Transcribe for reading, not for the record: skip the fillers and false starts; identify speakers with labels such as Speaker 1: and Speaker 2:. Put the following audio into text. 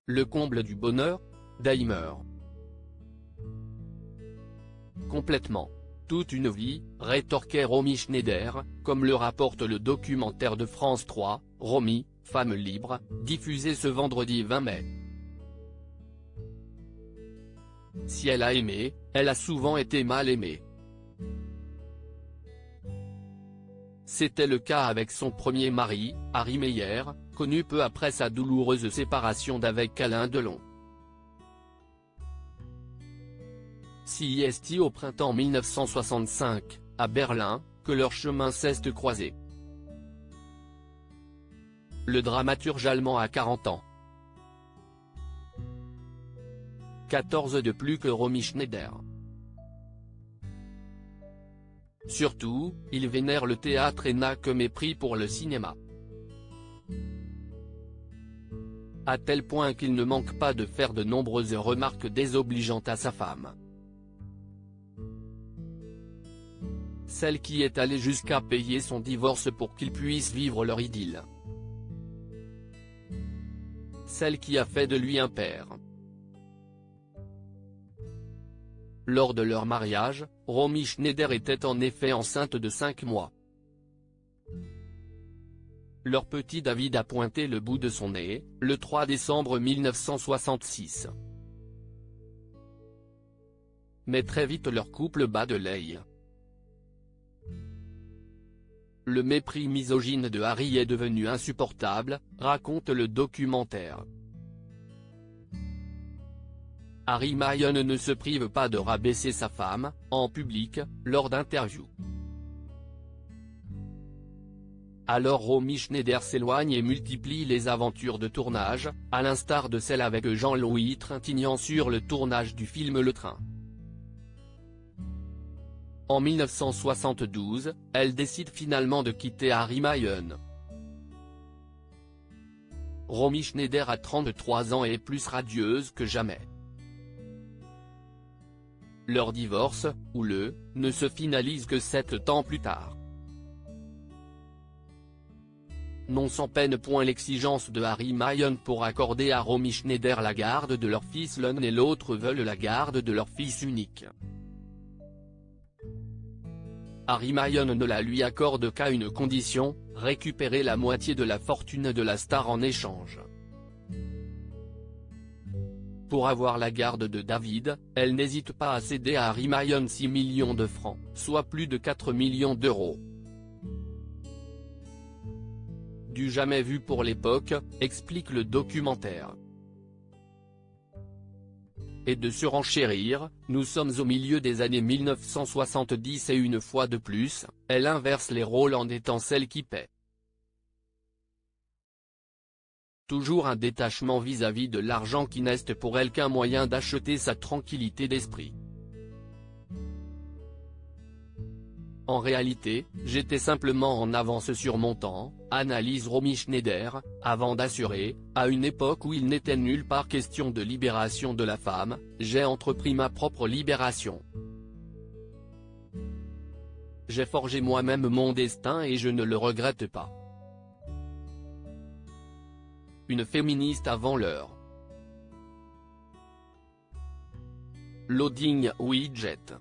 Speaker 1: Le comble du bonheur, Dahmer. Complètement. Toute une vie, rétorquait Romy Schneider, comme le rapporte le documentaire de France 3, Romy, femme libre, diffusé ce vendredi 20 mai. Si elle a aimé, elle a souvent été mal aimée. C'était le cas avec son premier mari, Harry Meyer, connu peu après sa douloureuse séparation d'avec Alain Delon. C'est au printemps 1965, à Berlin, que leurs chemins s'est croisés. Le dramaturge allemand a 40 ans. 14 de plus que Romy Schneider. Surtout, il vénère le théâtre et n'a que mépris pour le cinéma. À tel point qu'il ne manque pas de faire de nombreuses remarques désobligeantes à sa femme. Celle qui est allée jusqu'à payer son divorce pour qu'ils puissent vivre leur idylle. Celle qui a fait de lui un père. Lors de leur mariage, Romy Schneider était en effet enceinte de 5 mois. Leur petit David a pointé le bout de son nez, le 3 décembre 1966. Mais très vite leur couple bat de l'aile. Le mépris misogyne de Harry est devenu insupportable, raconte le documentaire. Harry Mayen ne se prive pas de rabaisser sa femme, en public, lors d'interviews. Alors Romy Schneider s'éloigne et multiplie les aventures de tournage, à l'instar de celle avec Jean-Louis Trintignant sur le tournage du film Le Train. En 1972, elle décide finalement de quitter Harry Mayen. Romy Schneider a 33 ans et est plus radieuse que jamais. Leur divorce, houleux, ne se finalise que 7 ans plus tard. Non sans peine point l'exigence de Harry Mayen pour accorder à Romy Schneider la garde de leur fils. L'un et l'autre veulent la garde de leur fils unique. Harry Mayen ne la lui accorde qu'à une condition, récupérer la moitié de la fortune de la star en échange. Pour avoir la garde de David, elle n'hésite pas à céder à Harry Mayen 6 millions de francs, soit plus de 4 millions d'euros. Du jamais vu pour l'époque, explique le documentaire. Et de surenchérir, nous sommes au milieu des années 1970 et une fois de plus, elle inverse les rôles en étant celle qui paie. Toujours un détachement vis-à-vis de l'argent qui n'est pour elle qu'un moyen d'acheter sa tranquillité d'esprit. En réalité, j'étais simplement en avance sur mon temps, analyse Romy Schneider, avant d'assurer, à une époque où il n'était nulle part question de libération de la femme, j'ai entrepris ma propre libération. J'ai forgé moi-même mon destin et je ne le regrette pas. Une féministe avant l'heure. Loading Widget.